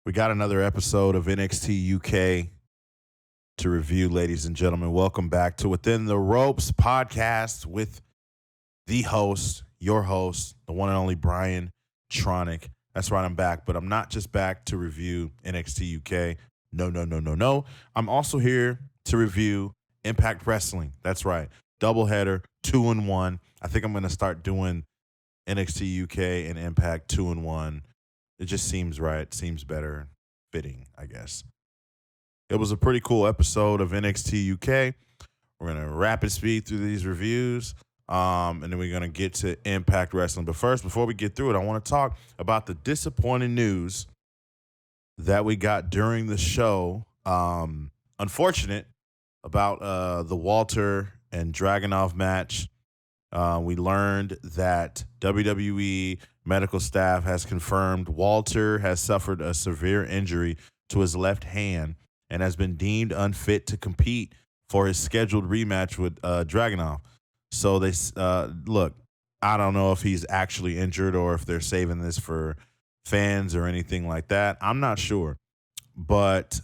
We got another episode of NXT UK to review, ladies and gentlemen. Welcome back to Within the Ropes podcast with the host, your host, the one and only Brian Tronic. That's right, I'm back, but I'm not just back to review NXT UK. No. I'm also here to review Impact Wrestling. That's right, doubleheader, 2-in-1. I think I'm going to start doing NXT UK and Impact 2-in-1. It just seems right, seems better, fitting, I guess. It was a pretty cool episode of NXT UK. We're going to rapid speed through these reviews, and then we're going to get to Impact Wrestling. But first, before we get through it, I want to talk about the disappointing news that we got during the show. Unfortunate about the Walter and Dragunov match. We learned that WWE medical staff has confirmed Walter has suffered a severe injury to his left hand and has been deemed unfit to compete for his scheduled rematch with Dragunov. So they look, I don't know if he's actually injured or if they're saving this for fans or anything like that. I'm not sure, but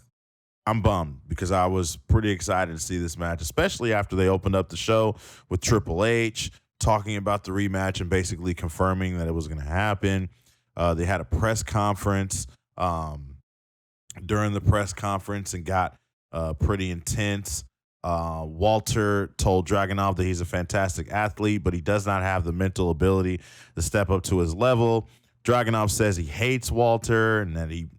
I'm bummed because I was pretty excited to see this match, especially after they opened up the show with Triple H talking about the rematch and basically confirming that it was going to happen. They had a press conference during the press conference and got pretty intense. Walter told Dragunov that he's a fantastic athlete, but he does not have the mental ability to step up to his level. Dragunov says he hates Walter and that he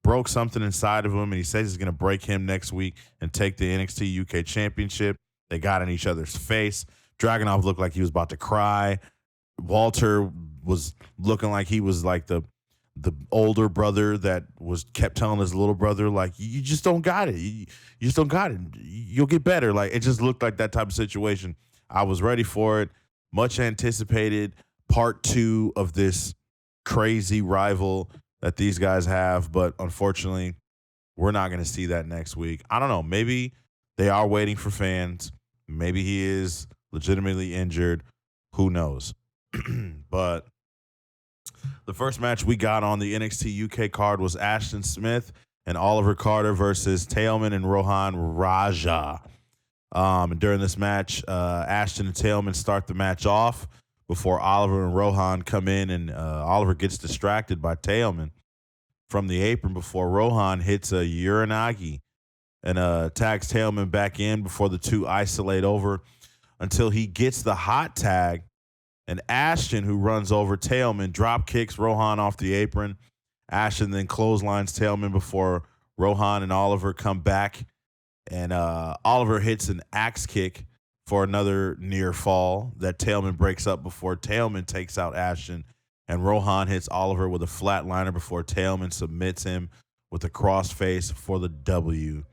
broke something inside of him, and he says he's going to break him next week and take the NXT UK Championship. They got in each other's face. Dragunov looked like he was about to cry. Walter was looking like he was like the older brother that kept telling his little brother, like, you just don't got it. You just don't got it. You'll get better. Like, it just looked like that type of situation. I was ready for it. Much anticipated part 2 of this crazy rival that these guys have, but unfortunately, we're not going to see that next week. I don't know. Maybe they are waiting for fans. Maybe he is legitimately injured. Who knows? But the first match we got on the NXT UK card was Ashton Smith and Oliver Carter versus Teoman and Rohan Raja. During this match, Ashton and Teoman start the match off before Oliver and Rohan come in, and Oliver gets distracted by Teoman from the apron before Rohan hits a Uranagi and tags Teoman back in before the two isolate over until he gets the hot tag. And Ashton, who runs over Teoman, drop kicks Rohan off the apron. Ashton then clotheslines Teoman before Rohan and Oliver come back. And Oliver hits an axe kick for another near fall that Teoman breaks up before Teoman takes out Ashton. And Rohan hits Oliver with a flatliner before Teoman submits him with a crossface for the W.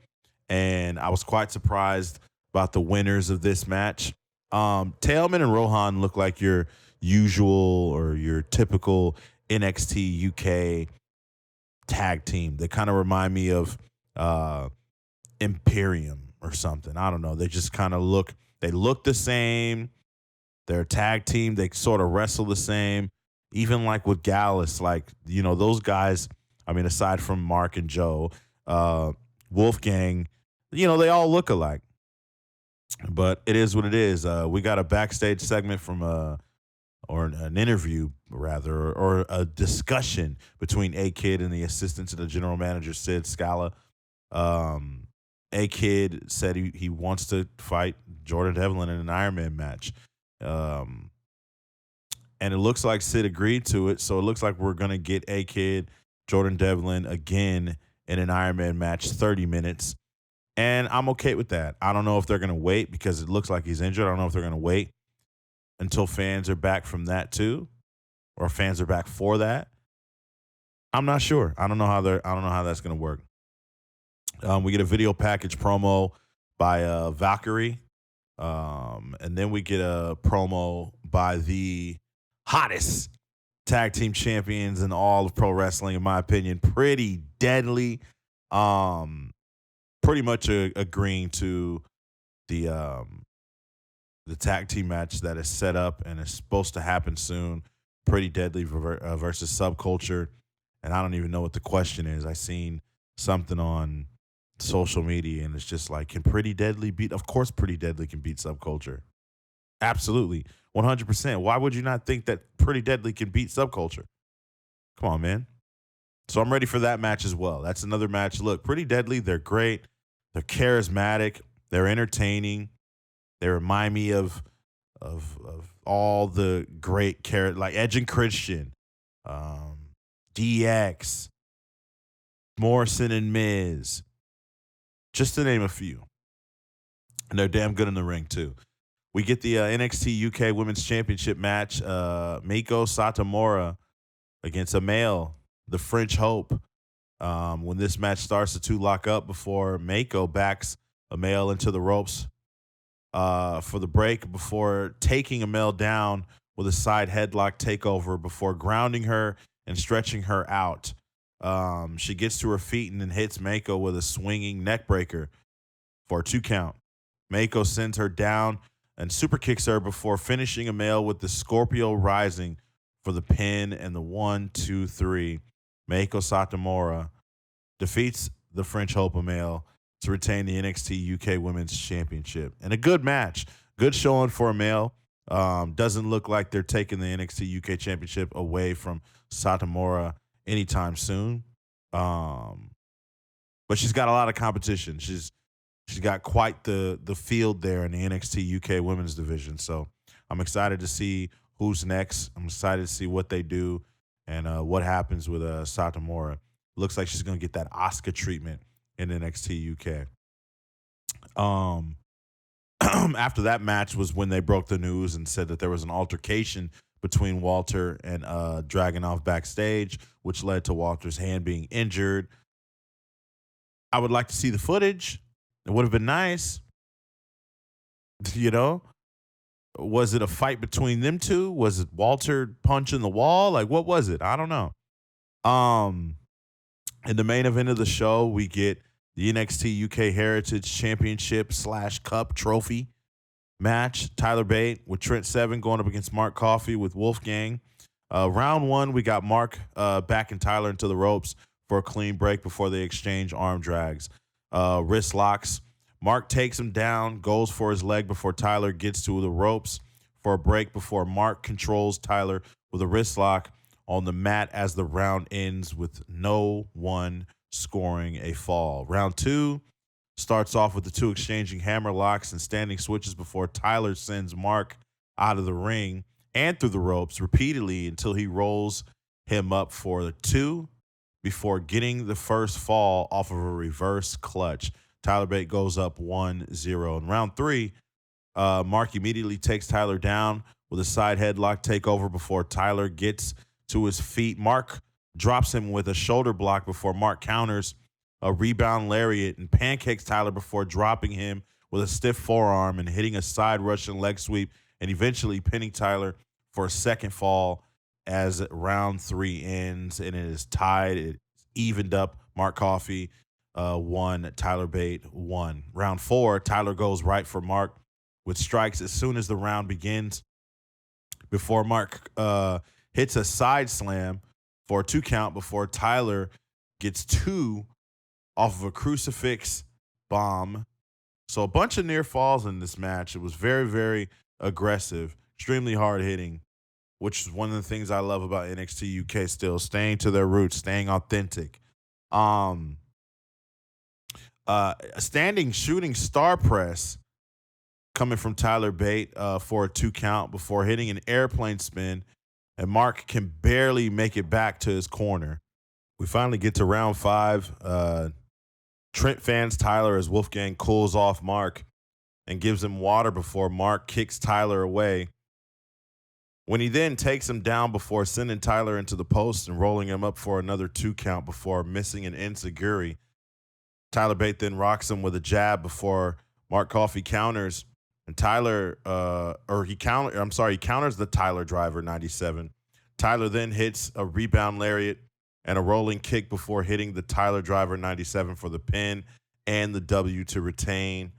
And I was quite surprised about the winners of this match. Teoman and Rohan look like your usual or your typical NXT UK tag team. They kind of remind me of Imperium or something. I don't know. They just kind of look the same. They're a tag team. They sort of wrestle the same. Even like with Gallus, like, you know, those guys, I mean, aside from Mark and Joe, Wolfgang, you know, they all look alike. But it is what it is. We got a backstage segment from or an interview, rather, or a discussion between A-Kid and the assistant to the general manager, Sid Scala. A-Kid said he wants to fight Jordan Devlin in an Iron Man match. And it looks like Sid agreed to it, so it looks like we're going to get A-Kid, Jordan Devlin again in an Iron Man match, 30 minutes. And I'm okay with that. I don't know if they're going to wait because it looks like he's injured. I don't know if they're going to wait until fans are back from that too, or fans are back for that. I'm not sure. I don't know how that's going to work. We get a video package promo by Valkyrie, and then we get a promo by the hottest tag team champions in all of pro wrestling, in my opinion. Pretty Deadly. Pretty much agreeing to the tag team match that is set up and is supposed to happen soon. Pretty Deadly versus Subculture. and I don't even know what the question is. I seen something on social media, and it's just like, can Pretty Deadly beat? Of course, Pretty Deadly can beat Subculture. Absolutely, 100%. Why would you not think that Pretty Deadly can beat Subculture? Come on, man. So I'm ready for that match as well. That's another match. Look, Pretty Deadly, they're great. They're charismatic. They're entertaining. They remind me of all the great characters like Edge and Christian, DX, Morrison and Miz, just to name a few. And they're damn good in the ring too. We get the NXT UK Women's Championship match. Meiko Satomura against Amale, the French Hope. When this match starts, the two lock up before Meiko backs Amale into the ropes for the break before taking Amale down with a side headlock takeover before grounding her and stretching her out. She gets to her feet and then hits Meiko with a swinging neck breaker for a 2 count. Meiko sends her down and super kicks her before finishing Amale with the Scorpio Rising for the pin and the 1, 2, 3. Meiko Satomura defeats the French Hope Amale to retain the NXT UK Women's Championship. And a good match. Good showing for Amale. Doesn't look like they're taking the NXT UK Championship away from Satomura anytime soon. But she's got a lot of competition. She's got quite the field there in the NXT UK Women's Division. So I'm excited to see who's next. I'm excited to see what they do and what happens with Satomura. Looks like she's going to get that Oscar treatment in NXT UK. After that match was when they broke the news and said that there was an altercation between Walter and Dragunov backstage, which led to Walter's hand being injured. I would like to see the footage. It would have been nice. You know? Was it a fight between them two? Was it Walter punching the wall? Like, what was it? I don't know. In the main event of the show, we get the NXT UK Heritage Championship / Cup Trophy match. Tyler Bate with Trent Seven going up against Mark Coffey with Wolfgang. Round 1, we got Mark backing Tyler into the ropes for a clean break before they exchange arm drags. Wrist locks. Mark takes him down, goes for his leg before Tyler gets to the ropes for a break before Mark controls Tyler with a wrist lock on the mat as the round ends with no one scoring a fall. Round 2 starts off with the two exchanging hammer locks and standing switches before Tyler sends Mark out of the ring and through the ropes repeatedly until he rolls him up for the 2 before getting the first fall off of a reverse clutch. Tyler Bate goes up 1-0. In round 3, Mark immediately takes Tyler down with a side headlock takeover before Tyler gets to his feet. Mark drops him with a shoulder block before Mark counters a rebound lariat and pancakes Tyler before dropping him with a stiff forearm and hitting a side Russian leg sweep and eventually pinning Tyler for a second fall as round 3 ends and it is tied. It's evened up. Mark Coffey 1, Tyler Bate 1. Round 4, Tyler goes right for Mark with strikes as soon as the round begins before Mark hits a side slam for a 2 count before Tyler gets 2 off of a crucifix bomb. So a bunch of near falls in this match. It was very, very aggressive, extremely hard hitting, which is one of the things I love about NXT UK still, staying to their roots, staying authentic. Standing shooting star press coming from Tyler Bate for a 2 count before hitting an airplane spin, and Mark can barely make it back to his corner. We finally get to round 5. Trent fans Tyler as Wolfgang cools off Mark and gives him water before Mark kicks Tyler away. When he then takes him down before sending Tyler into the post and rolling him up for another 2 count before missing an enziguri. Tyler Bate then rocks him with a jab before Mark Coffey counters, and he counters the Tyler driver 97. Tyler then hits a rebound lariat and a rolling kick before hitting the Tyler driver 97 for the pin and the W to retain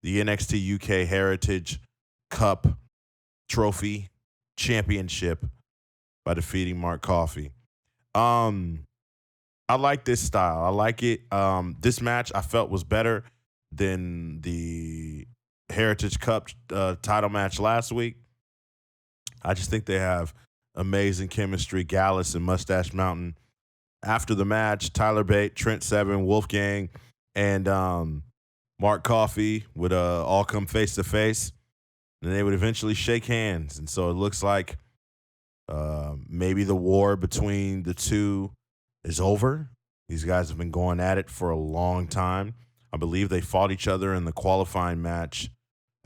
the NXT UK Heritage Cup Trophy Championship by defeating Mark Coffey. I like this style. I like it. This match I felt was better than the Heritage Cup title match last week. I just think they have amazing chemistry. Gallus and Mustache Mountain. After the match, Tyler Bate, Trent Seven, Wolfgang, and Mark Coffey would all come face to face, and they would eventually shake hands. And so it looks like maybe the war between the two is over. These guys have been going at it for a long time. I believe they fought each other in the qualifying match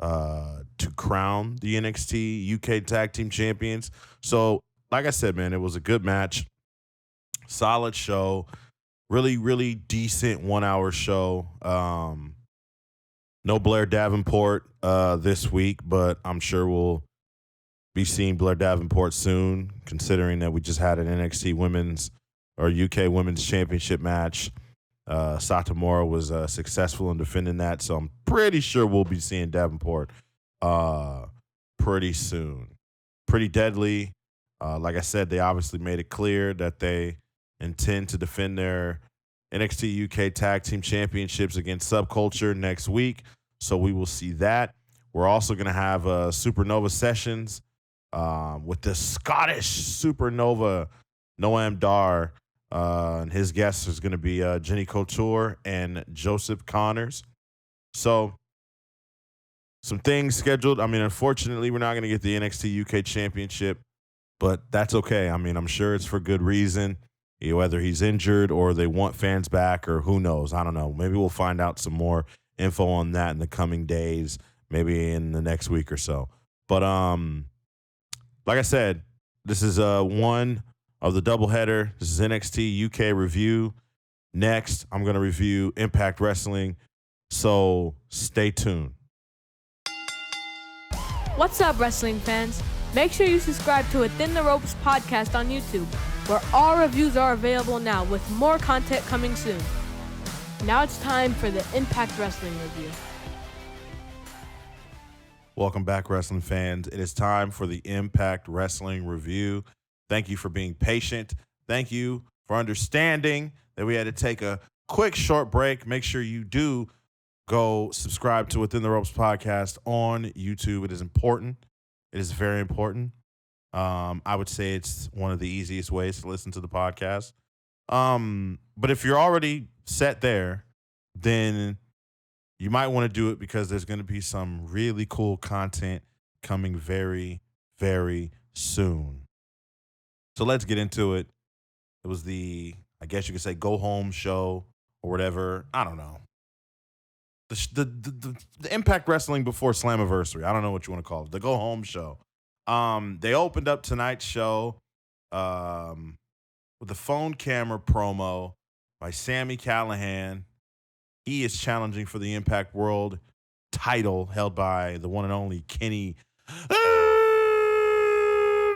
to crown the NXT UK Tag Team Champions. So, like I said, man, it was a good match. Solid show. Really, really decent 1 hour show. No Blair Davenport this week, but I'm sure we'll be seeing Blair Davenport soon, considering that we just had an NXT Women's or UK Women's Championship match. Satomura was successful in defending that, so I'm pretty sure we'll be seeing Davenport pretty soon. Pretty deadly. Like I said, they obviously made it clear that they intend to defend their NXT UK Tag Team Championships against Subculture next week, so we will see that. We're also going to have Supernova Sessions with the Scottish Supernova Noam Dar, and his guest is going to be Jenny Couture and Joseph Connors. So some things scheduled. I mean, unfortunately, we're not going to get the NXT UK Championship, but that's okay. I mean, I'm sure it's for good reason, whether he's injured or they want fans back or who knows. I don't know. Maybe we'll find out some more info on that in the coming days, maybe in the next week or so. But like I said, this is one of the doubleheader. This is NXT UK review. Next, I'm going to review Impact Wrestling, so stay tuned. What's up, wrestling fans? Make sure you subscribe to Within the Ropes podcast on YouTube, where all reviews are available now with more content coming soon. Now it's time for the Impact Wrestling review. Welcome back, wrestling fans. It is time for the Impact Wrestling review. Thank you for being patient. Thank you for understanding that we had to take a quick short break. Make sure you do go subscribe to Within the Ropes podcast on YouTube. It is important. It is very important. I would say it's one of the easiest ways to listen to the podcast. But if you're already set there, then you might want to do it because there's going to be some really cool content coming very, very soon. So let's get into it. It was the, I guess you could say, go home show or whatever. I don't know. The Impact Wrestling before Slammiversary. I don't know what you want to call it. The go home show. They opened up tonight's show with a phone camera promo by Sami Callihan. He is challenging for the Impact World title held by the one and only Kenny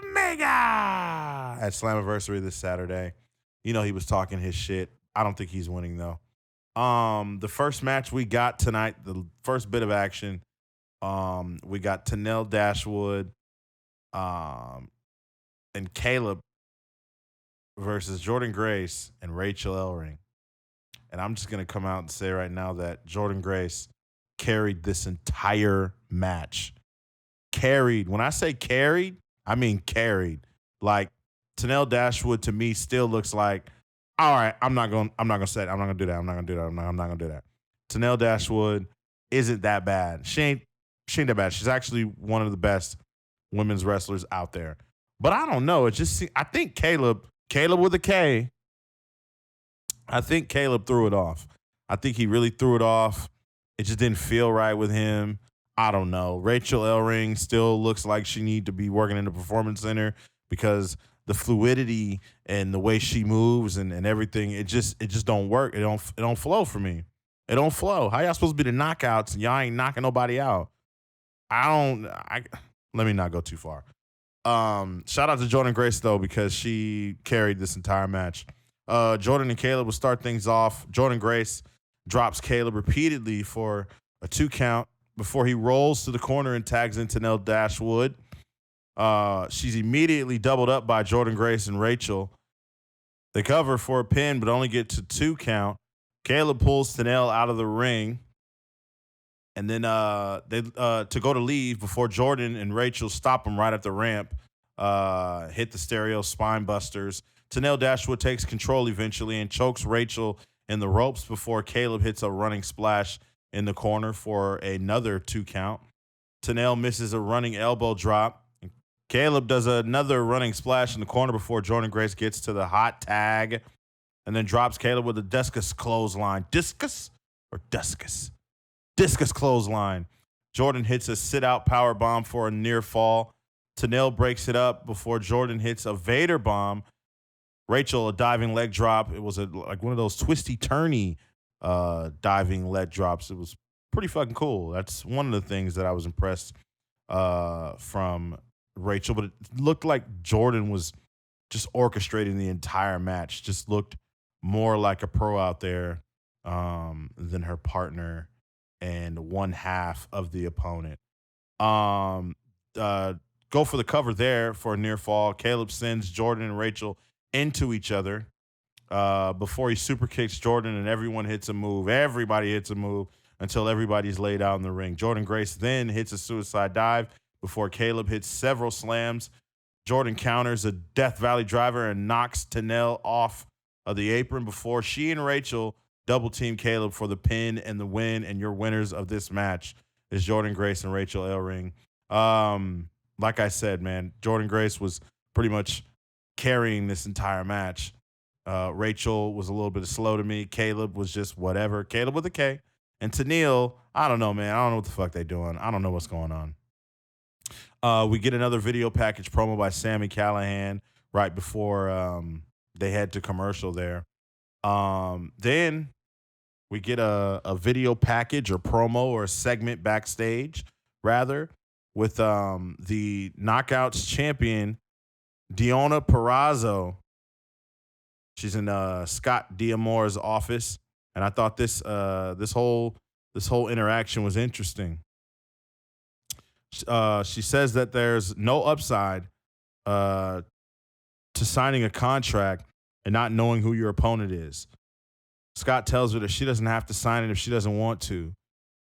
Omega at Slammiversary this Saturday. You know he was talking his shit. I don't think he's winning though. The first match we got tonight, the first bit of action, we got Tenille Dashwood and Kaleb versus Jordynne Grace and Rachel Ellering. And I'm just going to come out and say right now that Jordynne Grace carried this entire match. Carried. When I say carried, I mean carried. Like Tenille Dashwood to me still looks like, all right, I'm not going to say it. I'm not going to do that. I'm not going to do that. Tenille Dashwood isn't that bad. She ain't that bad. She's actually one of the best women's wrestlers out there. But I don't know. I think Kaleb with a K, I think Kaleb threw it off. I think he really threw it off. It just didn't feel right with him. I don't know. Rachel Ellering still looks like she need to be working in the Performance Center because the fluidity and the way she moves and everything, it just don't work. It don't flow for me. It don't flow. How y'all supposed to be the knockouts and y'all ain't knocking nobody out? Let me not go too far. Shout out to Jordynne Grace though, because she carried this entire match. Jordynne and Kaleb will start things off. Jordynne Grace drops Kaleb repeatedly for a 2 count before he rolls to the corner and tags in Tenille Dashwood. She's immediately doubled up by Jordynne Grace and Rachel. They cover for a pin, but only get to 2 count. Kaleb pulls Tenille out of the ring. And then they to go to leave before Jordynne and Rachel stop him right at the ramp, hit the stereo spine busters. Tenille Dashwood takes control eventually and chokes Rachel in the ropes before Kaleb hits a running splash in the corner for another 2 count. Tenille misses a running elbow drop. Kaleb does another running splash in the corner before Jordynne Grace gets to the hot tag and then drops Kaleb with a discus clothesline. Discus or discus? Discus clothesline. Jordynne hits a sit-out power bomb for a near fall. Tenille breaks it up before Jordynne hits a Vader bomb. Rachel, a diving leg drop. It was like one of those twisty-turny diving leg drops. It was pretty fucking cool. That's one of the things that I was impressed from Rachel, but it looked like Jordynne was just orchestrating the entire match. Just looked more like a pro out there than her partner and one half of the opponent. Go for the cover there for a near fall. Kaleb sends Jordynne and Rachel into each other before he super kicks Jordynne and everyone hits a move. Everybody hits a move until everybody's laid out in the ring. Jordynne Grace then hits a suicide dive before Kaleb hits several slams. Jordynne counters a Death Valley driver and knocks Tenille off of the apron before she and Rachel double team Kaleb for the pin and the win. And your winners of this match is Jordynne Grace and Rachel Ellering. Like I said, man, Jordynne Grace was pretty much carrying this entire match. Rachel was a little bit slow to me. Kaleb was just whatever. Kaleb with a K. And Tenille, I don't know, man. I don't know what the fuck they doing. I don't know what's going on. We get another video package promo by Sami Callihan right before they head to commercial there. Then we get a video package or promo or a segment backstage, rather, with the Knockouts champion, Deonna Purrazzo. She's in Scott D'Amore's office, and I thought this whole interaction was interesting. She says that there's no upside to signing a contract and not knowing who your opponent is. Scott tells her that she doesn't have to sign it if she doesn't want to.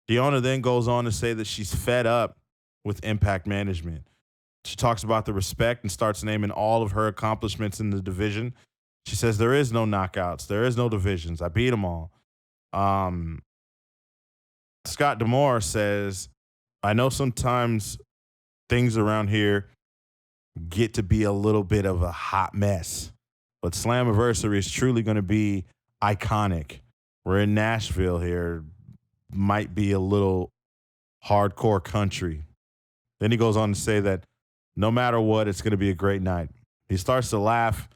Deonna then goes on to say that she's fed up with Impact Management. She talks about the respect and starts naming all of her accomplishments in the division. She says there is no knockouts. There is no divisions. I beat them all. Scott D'Amore says, I know sometimes things around here get to be a little bit of a hot mess, but Slammiversary is truly going to be iconic. We're in Nashville here. Might be a little hardcore country. Then he goes on to say that no matter what, it's going to be a great night. He starts to laugh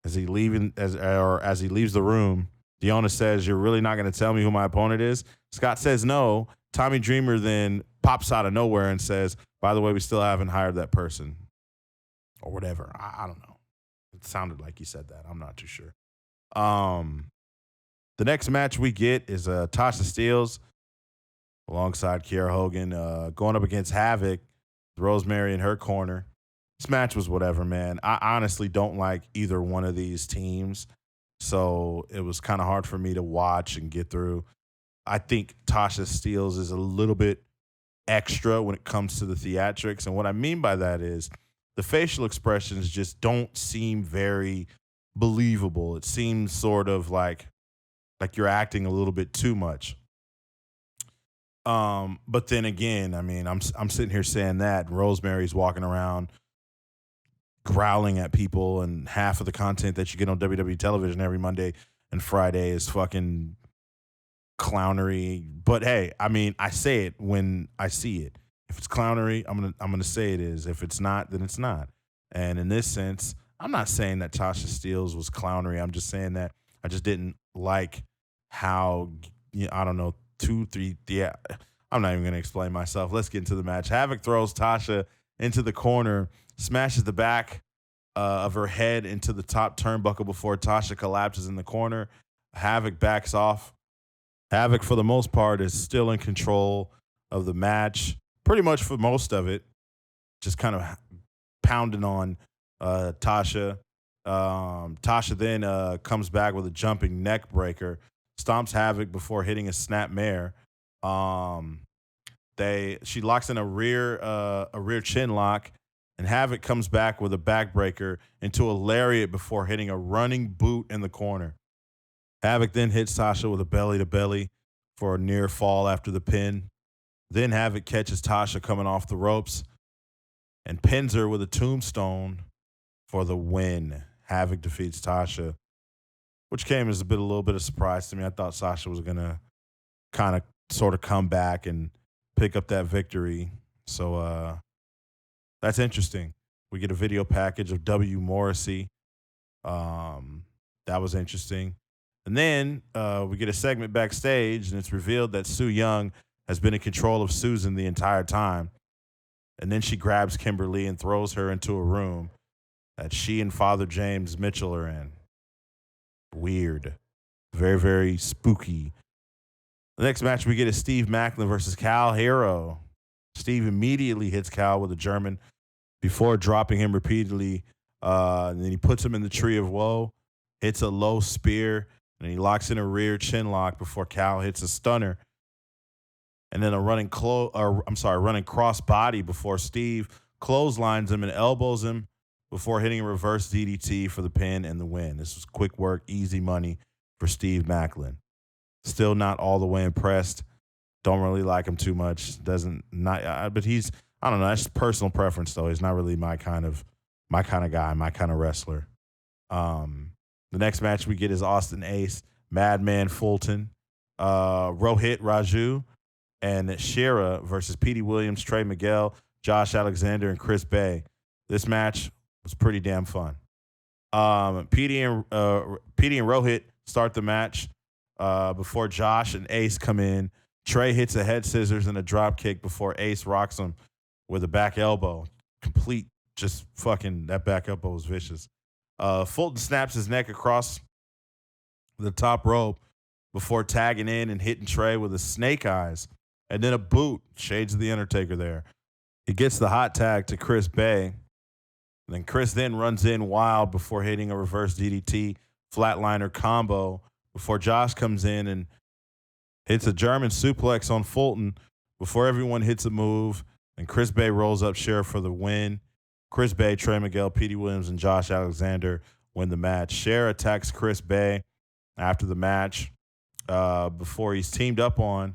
as he leaves the room. Deonna says, "You're really not going to tell me who my opponent is?" Scott says no. Tommy Dreamer then pops out of nowhere and says, "By the way, we still haven't hired that person." Or whatever. I don't know. It sounded like he said that. I'm not too sure. The next match we get is Tasha Steelz alongside Kiera Hogan going up against Havok, Rosemary in her corner. This match was whatever, man. I honestly don't like either one of these teams, so it was kind of hard for me to watch and get through. I think Tasha Steelz is a little bit extra when it comes to the theatrics, and what I mean by that is the facial expressions just don't seem very believable. It seems sort of like you're acting a little bit too much. But then again, I mean, I'm sitting here saying that, and Rosemary's walking around growling at people, and half of the content that you get on WWE television every Monday and Friday is fucking clownery. But hey, I mean, I say it when I see it. If it's clownery, I'm gonna say it is. If it's not, then it's not. And in this sense, I'm not saying that Tasha Steelz was clownery. I'm just saying that I just didn't like how, I don't know, 2, 3, yeah. I'm not even gonna explain myself. Let's get into the match. Havok throws Tasha into the corner, smashes the back of her head into the top turnbuckle before Tasha collapses in the corner. Havok backs off. Havok, for the most part, is still in control of the match, pretty much for most of it, just kind of pounding on Tasha. Tasha then comes back with a jumping neck breaker, stomps Havok before hitting a snap mare. She locks in a rear chin lock, and Havok comes back with a backbreaker into a lariat before hitting a running boot in the corner. Havok then hits Tasha with a belly to belly for a near fall after the pin. Then Havok catches Tasha coming off the ropes and pins her with a tombstone for the win. Havok defeats Tasha, which came as a little bit of surprise to me. I thought Tasha was gonna kind of sort of come back and pick up that victory. So that's interesting. We get a video package of W. Morrissey. That was interesting. And then we get a segment backstage, and it's revealed that Su Yung has been in control of Susan the entire time. And then she grabs Kimberly and throws her into a room that she and Father James Mitchell are in. Weird. Very, very spooky. The next match we get is Steve Maclin versus Cal Herro. Steve immediately hits Cal with a German before dropping him repeatedly. And then he puts him in the Tree of Woe, hits a low spear, and he locks in a rear chin lock before Cal hits a stunner. And then a running cross body before Steve clotheslines him and elbows him before hitting a reverse DDT for the pin and the win. This was quick work, easy money for Steve Maclin. Still not all the way impressed. Don't really like him too much. But he's, I don't know. That's personal preference though. He's not really my kind of guy, my kind of wrestler. The next match we get is Austin Ace, Madman Fulton, Rohit Raju, and Shera versus Petey Williams, Trey Miguel, Josh Alexander, and Chris Bay. This match was pretty damn fun. Petey and Rohit start the match before Josh and Ace come in. Trey hits a head scissors and a drop kick before Ace rocks him with a back elbow. Complete, just fucking, that back elbow was vicious. Fulton snaps his neck across the top rope before tagging in and hitting Trey with a snake eyes and then a boot. Shades of the Undertaker there. He gets the hot tag to Chris Bay. And then Chris then runs in wild before hitting a reverse DDT flatliner combo before Josh comes in and hits a German suplex on Fulton before everyone hits a move. And Chris Bay rolls up Shera for the win. Chris Bay, Trey Miguel, Petey Williams, and Josh Alexander win the match. Shera attacks Chris Bay after the match before he's teamed up on.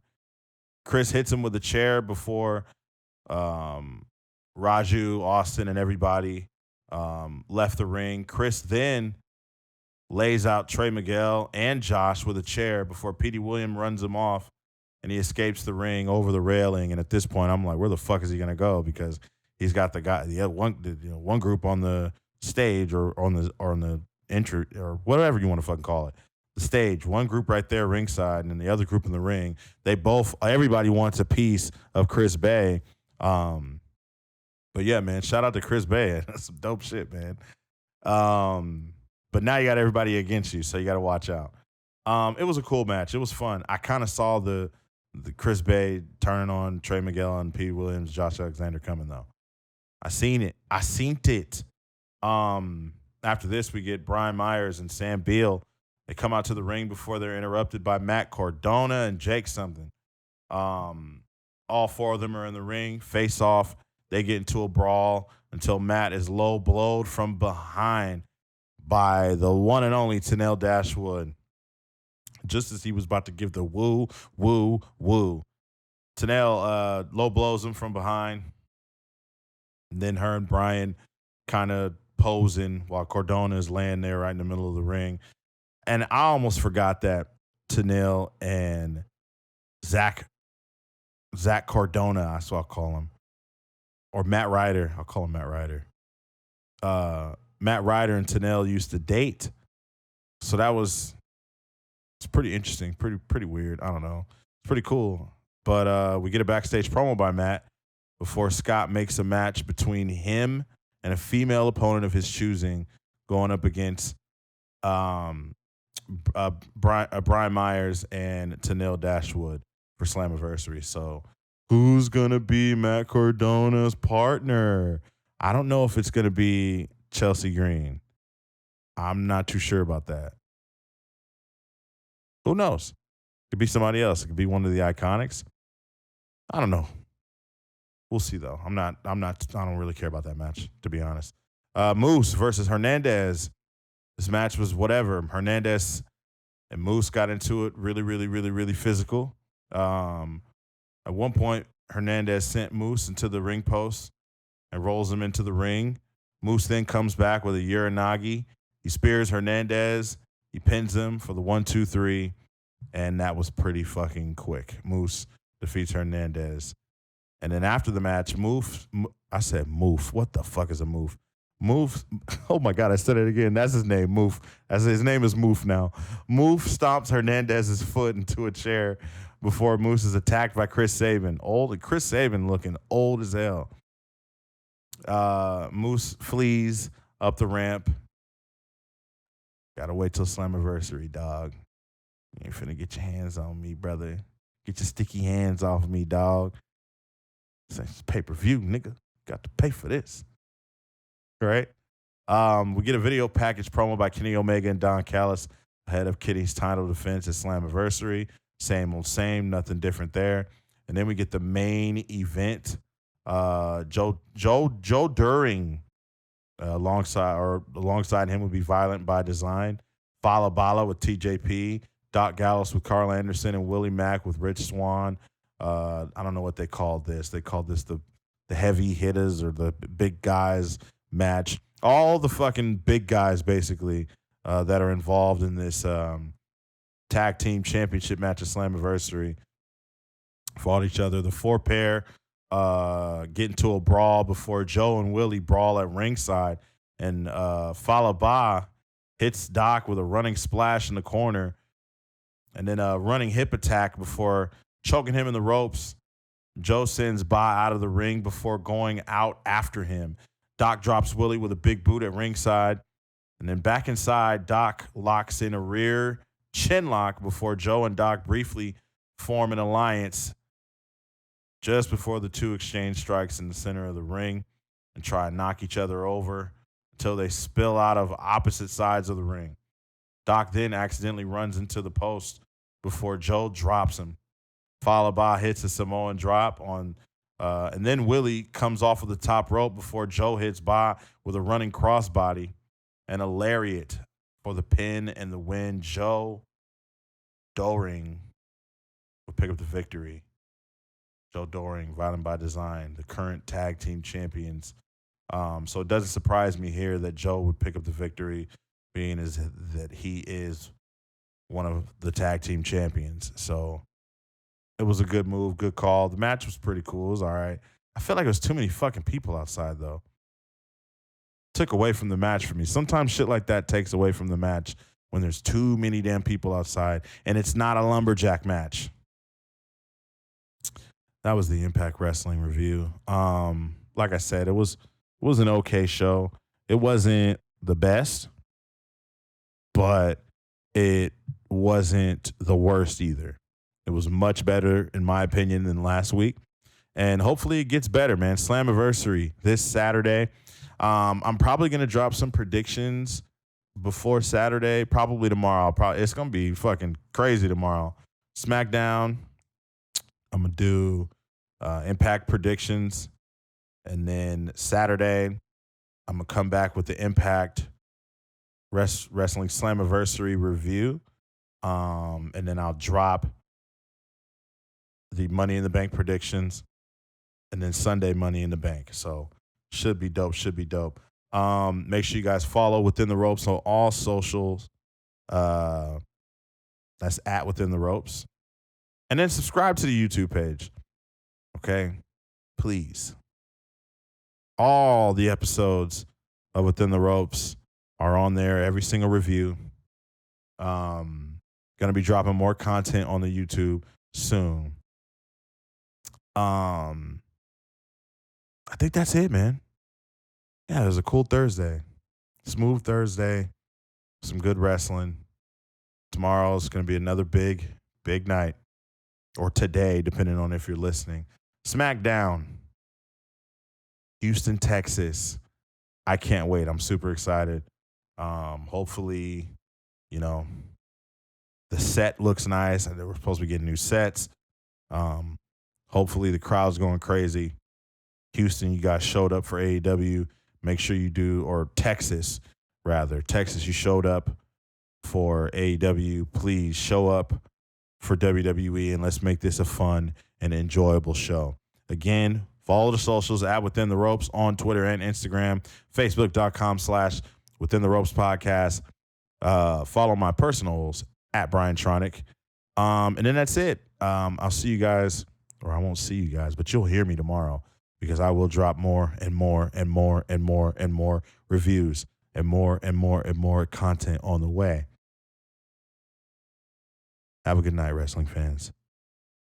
Chris hits him with a chair before Raju, Austin, and everybody left the ring. Chris then lays out Trey Miguel and Josh with a chair before Petey Williams runs him off, and he escapes the ring over the railing. And at this point, I'm like, where the fuck is he gonna go? Because he's got one group on the stage or on the entry or whatever you want to fucking call it. The stage, one group right there ringside, and then the other group in the ring. Everybody wants a piece of Chris Bay. But yeah, man, shout out to Chris Bay. That's some dope shit, man. But now you got everybody against you, so you got to watch out. It was a cool match. It was fun. I kind of saw the Chris Bay turning on Trey Miguel and Petey Williams, Josh Alexander coming though. I seen it. After this, we get Brian Myers and Sam Beal. They come out to the ring before they're interrupted by Matt Cardona and Jake something. All four of them are in the ring, face off. They get into a brawl until Matt is low blowed from behind by the one and only Tenille Dashwood, just as he was about to give the woo, woo, woo. Tenille low blows him from behind. And then her and Brian kind of posing while Cardona is laying there right in the middle of the ring. And I almost forgot that Tenille and Zach Cardona, that's what I'll call him. Or Matt Ryder. I'll call him Matt Ryder. Matt Ryder and Tenille used to date. So it's pretty interesting. Pretty weird. I don't know. It's pretty cool. But we get a backstage promo by Matt before Scott makes a match between him and a female opponent of his choosing going up against Brian Myers and Tenille Dashwood for Slammiversary. So who's going to be Matt Cardona's partner? I don't know if it's going to be Chelsea Green. I'm not too sure about that. Who knows? Could be somebody else. It could be one of the Iconics. I don't know. We'll see though. I don't really care about that match, to be honest. Moose versus Hernandez. This match was whatever. Hernandez and Moose got into it really physical. At one point, Hernandez sent Moose into the ring post and rolls him into the ring. Moose then comes back with a Uranagi. He spears Hernandez. He pins him for the 1-2-3, and that was pretty fucking quick. Moose defeats Hernandez. And then after the match, I said Moof. What the fuck is a Moof? Moof, oh my God, I said it again. That's his name, Moof. His name is Moof now. Moof stomps Hernandez's foot into a chair before Moose is attacked by Chris Sabin. Chris Sabin looking old as hell. Moose flees up the ramp. Gotta wait till Slammiversary, dog. You ain't finna get your hands on me, brother. Get your sticky hands off me, dog. It's pay-per-view, nigga. Got to pay for this. Right? We get a video package promo by Kenny Omega and Don Callis ahead of Kenny's title defense at Slammiversary. Same old same, nothing different there. And then we get the main event. Jordynne alongside him would be Violent by Design. Fala Bala with TJP. Doc Gallows with Carl Anderson and Willie Mack with Rich Swann. I don't know what they called this. They called this the heavy hitters or the big guys match. All the fucking big guys, basically, that are involved in this tag team championship match at Slammiversary fought each other. The four pair get into a brawl before Joe and Willie brawl at ringside. And Falaba hits Doc with a running splash in the corner. And then a running hip attack before choking him in the ropes. Joe sends Ba out of the ring before going out after him. Doc drops Willie with a big boot at ringside. And then back inside, Doc locks in a rear chin lock before Joe and Doc briefly form an alliance just before the two exchange strikes in the center of the ring and try to knock each other over until they spill out of opposite sides of the ring. Doc then accidentally runs into the post before Joe drops him. Followed by hits a Samoan drop on, and then Willie comes off of the top rope before Joe hits Ba with a running crossbody and a lariat for the pin and the win. Joe Doring will pick up the victory. Joe Doring, Violent by Design, the current tag team champions. So it doesn't surprise me here that Joe would pick up the victory, being as that he is one of the tag team champions. So it was a good move, good call. The match was pretty cool. It was all right. I feel like there was too many fucking people outside, though. Took away from the match for me. Sometimes shit like that takes away from the match when there's too many damn people outside and it's not a lumberjack match. That was the Impact Wrestling review. Like I said, it was an okay show. It wasn't the best, but it wasn't the worst either. It was much better, in my opinion, than last week. And hopefully it gets better, man. Slammiversary this Saturday. I'm probably going to drop some predictions before Saturday, probably tomorrow. It's going to be fucking crazy tomorrow. SmackDown, I'm going to do Impact predictions. And then Saturday, I'm going to come back with the Impact Wrestling Slammiversary review. And then I'll drop the Money in the Bank predictions. And then Sunday, Money in the Bank. So should be dope. Make sure you guys follow Within the Ropes on all socials. That's at Within the Ropes. And then subscribe to the YouTube page. Okay? Please. All the episodes of Within the Ropes are on there. Every single review. Going to be dropping more content on the YouTube soon. I think that's it, man. Yeah, it was a cool Thursday. Smooth Thursday. Some good wrestling. Tomorrow's going to be another big night. Or today, depending on if you're listening. SmackDown. Houston, Texas. I can't wait. I'm super excited. Hopefully, you know, the set looks nice. They were supposed to be getting new sets. Hopefully the crowd's going crazy. Houston, you guys showed up for AEW. Make sure you do, or Texas, rather. Texas, you showed up for AEW. Please show up for WWE, and let's make this a fun and enjoyable show. Again, follow the socials at Within the Ropes on Twitter and Instagram, Facebook.com/Within the Ropes Podcast. Follow my personals at Brian Tronic. And then that's it. I'll see you guys, or I won't see you guys, but you'll hear me tomorrow because I will drop more and more and more and more and more reviews and more and more and more content on the way. Have a good night, wrestling fans.